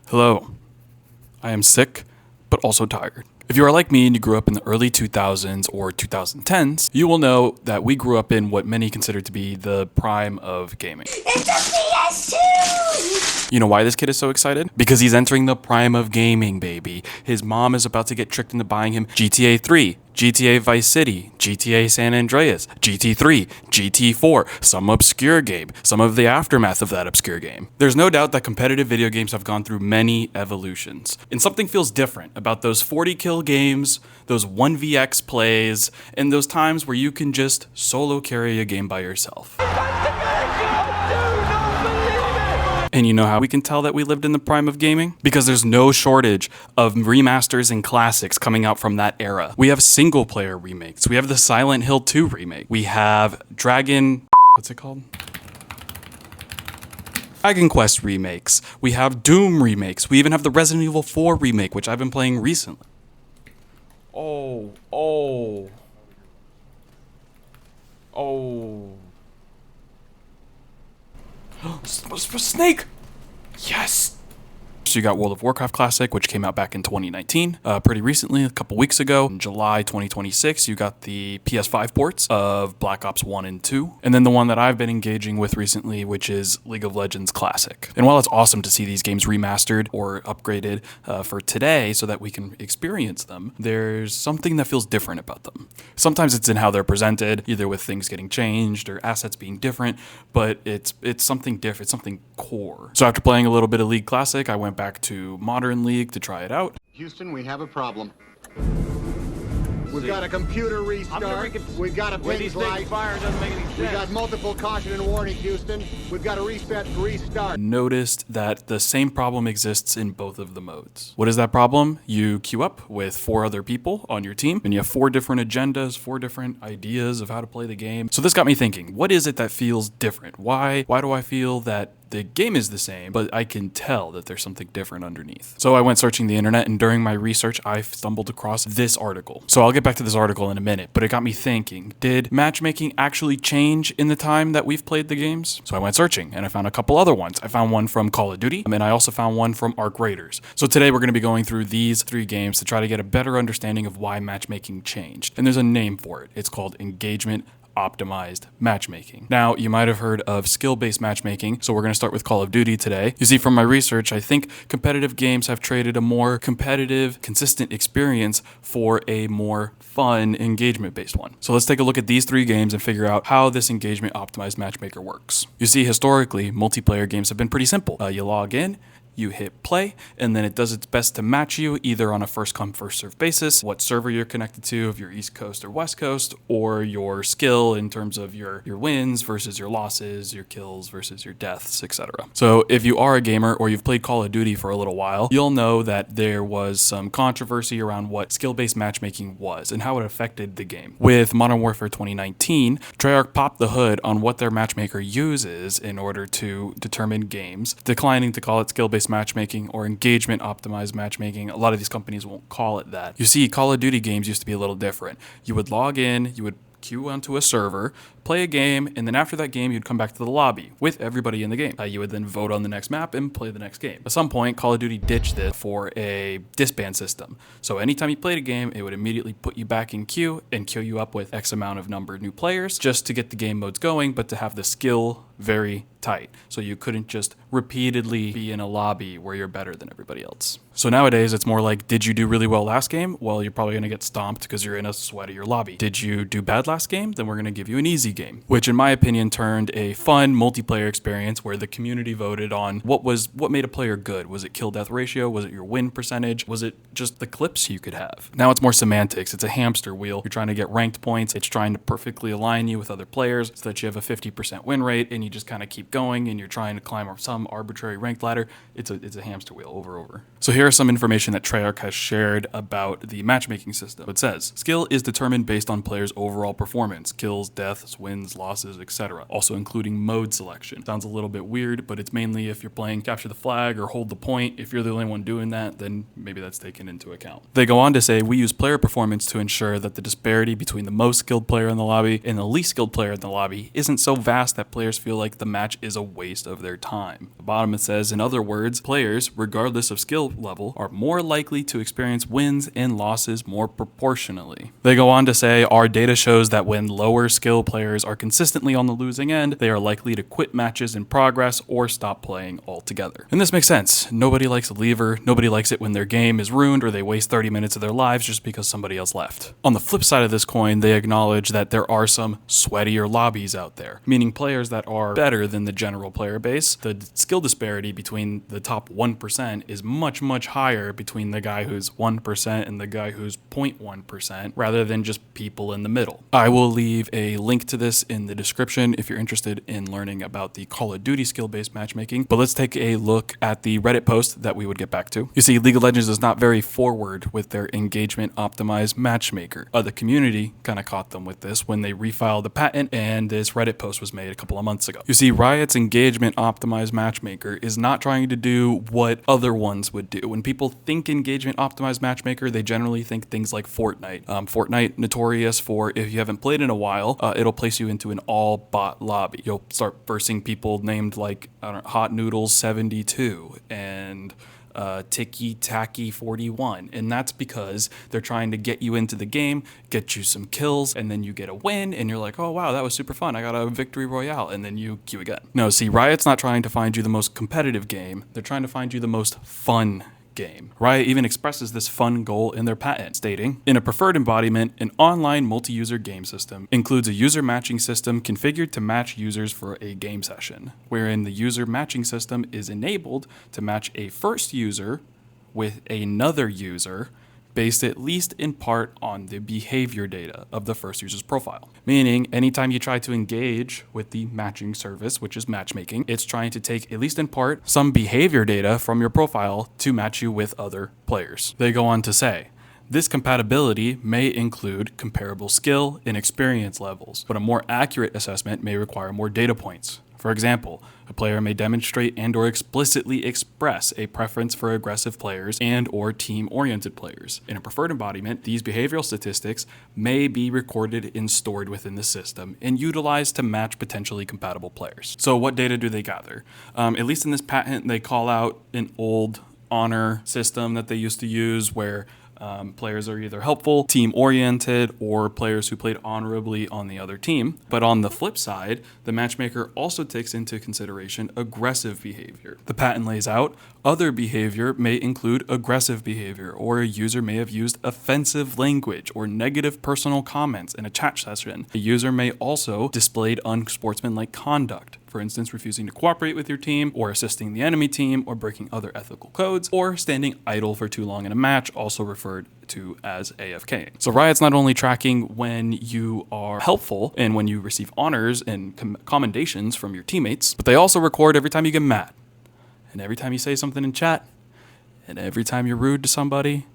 Hello. I am sick, but also tired. If you are like me and you grew up in the early 2000s or 2010s, you will know that we grew up in what many consider to be the prime of gaming. It's a PS2! You know why this kid is so excited? Because he's entering the prime of gaming, baby. His mom is about to get tricked into buying him GTA 3, GTA Vice City, GTA San Andreas, GT3, GT4, some obscure game, some of the aftermath of that obscure game. There's no doubt that competitive video games have gone through many evolutions, and something feels different about those 40 kill games, those 1vx plays, and those times where you can just solo carry a game by yourself. And you know how we can tell that we lived in the prime of gaming? Because there's no shortage of remasters and classics coming out from that era. We have single player remakes. We have the Silent Hill 2 remake. We have what's it called? Dragon Quest remakes. We have Doom remakes. We even have the Resident Evil 4 remake, which I've been playing recently. Oh. Snake! Yes! So you got World of Warcraft Classic, which came out back in 2019, pretty recently, a couple weeks ago. In July 2026, you got the PS5 ports of Black Ops 1 and 2. And then the one that I've been engaging with recently, which is League of Legends Classic. And while it's awesome to see these games remastered or upgraded for today so that we can experience them, there's something that feels different about them. Sometimes it's in how they're presented, either with things getting changed or assets being different, but it's something different, something core. So after playing a little bit of League Classic, I went back to Modern League to try it out. Houston, we have a problem. We've got a computer restart. We've got a pin slide. We've got multiple caution and warning, Houston. We've got a restart. Noticed that the same problem exists in both of the modes. What is that problem? You queue up with 4 other people on your team, and you have 4 different agendas, 4 different ideas of how to play the game. So this got me thinking, what is it that feels different? Why do I feel that the game is the same, but I can tell that there's something different underneath? So I went searching the internet, and during my research, I stumbled across this article. So I'll get back to this article in a minute, but it got me thinking, did matchmaking actually change in the time that we've played the games? So I went searching, and I found a couple other ones. I found one from Call of Duty, and I also found one from Arc Raiders. So today we're going to be going through these 3 games to try to get a better understanding of why matchmaking changed. And there's a name for it. It's called engagement optimized matchmaking. Now, you might have heard of skill-based matchmaking, so we're going to start with Call of Duty today. You see, from my research, I think competitive games have traded a more competitive, consistent experience for a more fun, engagement-based one. So let's take a look at these 3 games and figure out how this engagement optimized matchmaker works. You see, historically, multiplayer games have been pretty simple. You log in, you hit play, and then it does its best to match you either on a first come first serve basis, what server you're connected to, if you're East Coast or West Coast, or your skill in terms of your wins versus your losses, your kills versus your deaths, etc. So if you are a gamer or you've played Call of Duty for a little while, you'll know that there was some controversy around what skill-based matchmaking was and how it affected the game. With Modern Warfare 2019, Treyarch popped the hood on what their matchmaker uses in order to determine games, declining to call it skill-based matchmaking or engagement optimized matchmaking. A lot of these companies won't call it that. You see, Call of Duty games used to be a little different. You would log in, you would queue onto a server, play a game, and then after that game, you'd come back to the lobby with everybody in the game. You would then vote on the next map and play the next game. At some point, Call of Duty ditched this for a disband system. So anytime you played a game, it would immediately put you back in queue and queue you up with X amount of number of new players just to get the game modes going, but to have the skill very tight. So you couldn't just repeatedly be in a lobby where you're better than everybody else. So nowadays, it's more like, did you do really well last game? Well, you're probably going to get stomped because you're in a sweatier lobby. Did you do bad last game? Then we're going to give you an easy game, which in my opinion turned a fun multiplayer experience where the community voted on what made a player good. Was it kill death ratio? Was it your win percentage? Was it just the clips you could have? Now it's more semantics. It's a hamster wheel. You're trying to get ranked points. It's trying to perfectly align you with other players so that you have a 50% win rate and you just kind of keep going and you're trying to climb some arbitrary ranked ladder. It's a hamster wheel over. So here are some information that Treyarch has shared about the matchmaking system. It says, skill is determined based on players' overall performance, kills, deaths, wins, wins, losses, etc. Also including mode selection. Sounds a little bit weird, but it's mainly if you're playing capture the flag or hold the point. If you're the only one doing that, then maybe that's taken into account. They go on to say, we use player performance to ensure that the disparity between the most skilled player in the lobby and the least skilled player in the lobby isn't so vast that players feel like the match is a waste of their time. At the bottom it says, in other words, players, regardless of skill level, are more likely to experience wins and losses more proportionally. They go on to say, our data shows that when lower skill players are consistently on the losing end, they are likely to quit matches in progress or stop playing altogether. And this makes sense. Nobody likes a leaver. Nobody likes it when their game is ruined or they waste 30 minutes of their lives just because somebody else left. On the flip side of this coin, they acknowledge that there are some sweatier lobbies out there, meaning players that are better than the general player base. The skill disparity between the top 1% is much, much higher between the guy who's 1% and the guy who's 0.1%, rather than just people in the middle. I will leave a link to this in the description if you're interested in learning about the Call of Duty skill-based matchmaking. But let's take a look at the Reddit post that we would get back to. You see, League of Legends is not very forward with their engagement optimized matchmaker. The community kind of caught them with this when they refiled the patent, and this Reddit post was made a couple of months ago. You see, Riot's engagement optimized matchmaker is not trying to do what other ones would do. When people think engagement optimized matchmaker, they generally think things like Fortnite. Fortnite, notorious for, if you haven't played in a while, it'll place you into an all bot lobby. You'll start versing people named like, I don't know, Hot Noodles 72 and Ticky Tacky 41, and that's because they're trying to get you into the game, get you some kills, and then you get a win, and you're like, oh wow, that was super fun, I got a victory royale, and then you queue again. No, see, Riot's not trying to find you the most competitive game, they're trying to find you the most fun game. Riot even expresses this fun goal in their patent, stating, in a preferred embodiment, an online multi-user game system includes a user matching system configured to match users for a game session, wherein the user matching system is enabled to match a first user with another user based at least in part on the behavior data of the first user's profile. Meaning, anytime you try to engage with the matching service, which is matchmaking, it's trying to take, at least in part, some behavior data from your profile to match you with other players. They go on to say, this compatibility may include comparable skill and experience levels, but a more accurate assessment may require more data points. For example, a player may demonstrate and/or explicitly express a preference for aggressive players and/or team-oriented players. In a preferred embodiment, these behavioral statistics may be recorded and stored within the system and utilized to match potentially compatible players. So what data do they gather? At least in this patent, they call out an old honor system that they used to use where players are either helpful, team-oriented, or players who played honorably on the other team. But on the flip side, the matchmaker also takes into consideration aggressive behavior. The patent lays out, other behavior may include aggressive behavior, or a user may have used offensive language or negative personal comments in a chat session. A user may also displayed unsportsmanlike conduct. For instance, refusing to cooperate with your team, or assisting the enemy team, or breaking other ethical codes, or standing idle for too long in a match, also referred to as AFK. So Riot's not only tracking when you are helpful and when you receive honors and commendations from your teammates, but they also record every time you get mad, and every time you say something in chat, and every time you're rude to somebody.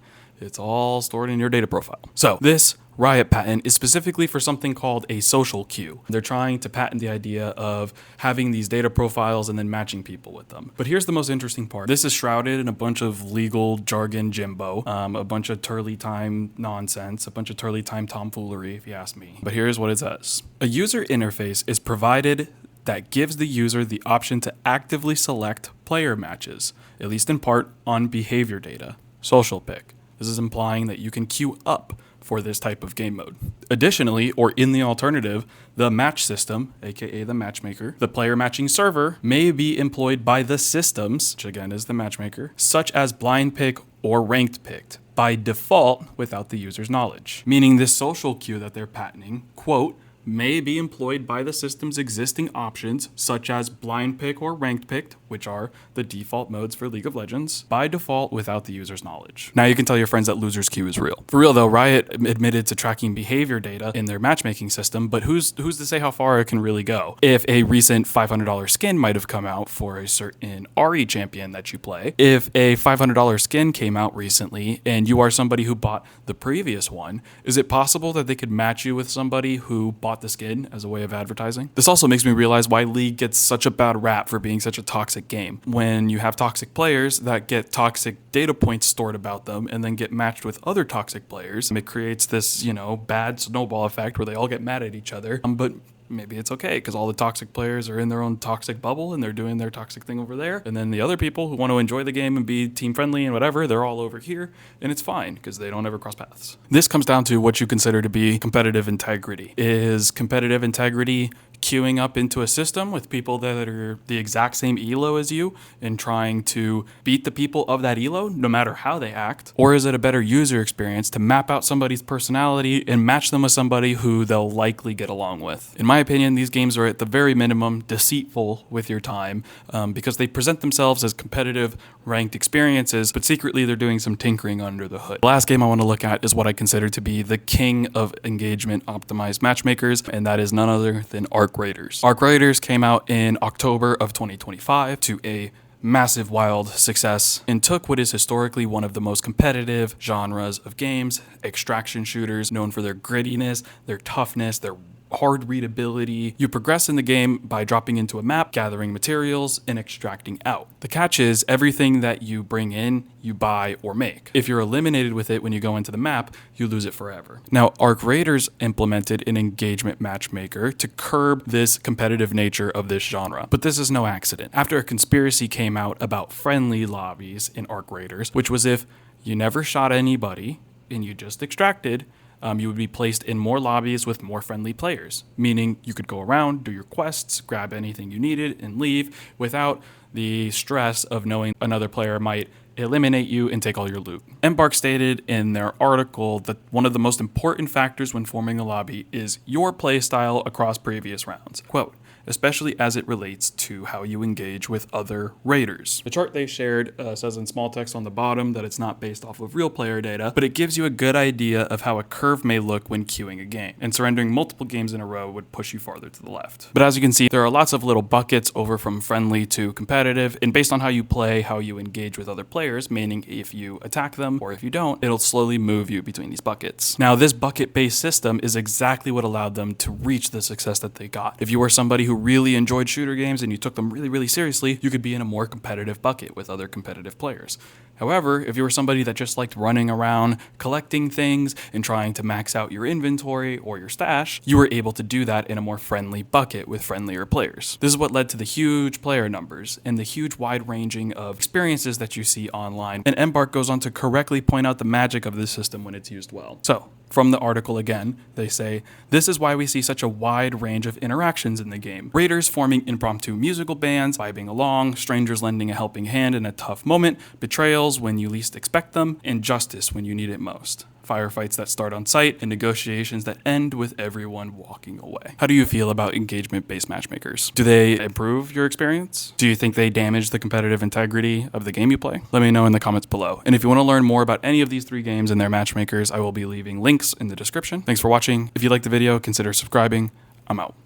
It's all stored in your data profile. So this Riot patent is specifically for something called a social queue. They're trying to patent the idea of having these data profiles and then matching people with them. But here's the most interesting part. This is shrouded in a bunch of legal jargon jimbo, a bunch of turly time nonsense, a bunch of turly time tomfoolery, if you ask me. But here's what it says. A user interface is provided that gives the user the option to actively select player matches, at least in part on behavior data. Social pick. This is implying that you can queue up for this type of game mode. Additionally, or in the alternative, the match system, aka the matchmaker, the player matching server, may be employed by the systems, which again is the matchmaker, such as blind pick or ranked picked, by default without the user's knowledge. Meaning this social queue that they're patenting, quote, may be employed by the system's existing options, such as blind pick or ranked picked, which are the default modes for League of Legends, by default without the user's knowledge. Now you can tell your friends that loser's queue is real. For real though, Riot admitted to tracking behavior data in their matchmaking system, but who's to say how far it can really go? If a recent $500 skin might have come out for a certain RE champion that you play, if a $500 skin came out recently and you are somebody who bought the previous one, is it possible that they could match you with somebody who bought bought the skin as a way of advertising. This also makes me realize why League gets such a bad rap for being such a toxic game. When you have toxic players that get toxic data points stored about them and then get matched with other toxic players, it creates this, bad snowball effect where they all get mad at each other. But maybe it's okay because all the toxic players are in their own toxic bubble and they're doing their toxic thing over there. And then the other people who want to enjoy the game and be team friendly and whatever, they're all over here, and it's fine because they don't ever cross paths. This comes down to what you consider to be competitive integrity. Is competitive integrity queuing up into a system with people that are the exact same elo as you and trying to beat the people of that elo no matter how they act? Or is it a better user experience to map out somebody's personality and match them with somebody who they'll likely get along with? In my opinion, these games are at the very minimum deceitful with your time because they present themselves as competitive ranked experiences, but secretly they're doing some tinkering under the hood. The last game I want to look at is what I consider to be the king of engagement optimized matchmakers, and that is none other than Arc Raiders. Arc Raiders came out in October of 2025 to a massive wild success and took what is historically one of the most competitive genres of games, extraction shooters known for their grittiness, their toughness, their hard readability. You progress in the game by dropping into a map, gathering materials, and extracting out. The catch is everything that you bring in, you buy or make. If you're eliminated with it when you go into the map, you lose it forever. Now, Arc Raiders implemented an engagement matchmaker to curb this competitive nature of this genre. But this is no accident. After a conspiracy came out about friendly lobbies in Arc Raiders, which was if you never shot anybody and you just extracted, you would be placed in more lobbies with more friendly players, meaning you could go around, do your quests, grab anything you needed, and leave without the stress of knowing another player might eliminate you and take all your loot. Embark stated in their article that one of the most important factors when forming a lobby is your playstyle across previous rounds. Quote, especially as it relates to how you engage with other raiders. The chart they shared says in small text on the bottom that it's not based off of real player data, but it gives you a good idea of how a curve may look when queuing a game, and surrendering multiple games in a row would push you farther to the left. But as you can see, there are lots of little buckets over from friendly to competitive, and based on how you play, how you engage with other players, meaning if you attack them or if you don't, it'll slowly move you between these buckets. Now, this bucket-based system is exactly what allowed them to reach the success that they got. If you were somebody who really enjoyed shooter games and you took them really, really seriously, you could be in a more competitive bucket with other competitive players. However, if you were somebody that just liked running around, collecting things, and trying to max out your inventory or your stash, you were able to do that in a more friendly bucket with friendlier players. This is what led to the huge player numbers and the huge wide ranging of experiences that you see online. And Embark goes on to correctly point out the magic of this system when it's used well. So, from the article again, they say, this is why we see such a wide range of interactions in the game. Raiders forming impromptu musical bands, vibing along, strangers lending a helping hand in a tough moment, betrayals when you least expect them, and justice when you need it most. Firefights that start on site, and negotiations that end with everyone walking away. How do you feel about engagement-based matchmakers? Do they improve your experience? Do you think they damage the competitive integrity of the game you play? Let me know in the comments below. And if you want to learn more about any of these three games and their matchmakers, I will be leaving links in the description. Thanks for watching. If you liked the video, consider subscribing. I'm out.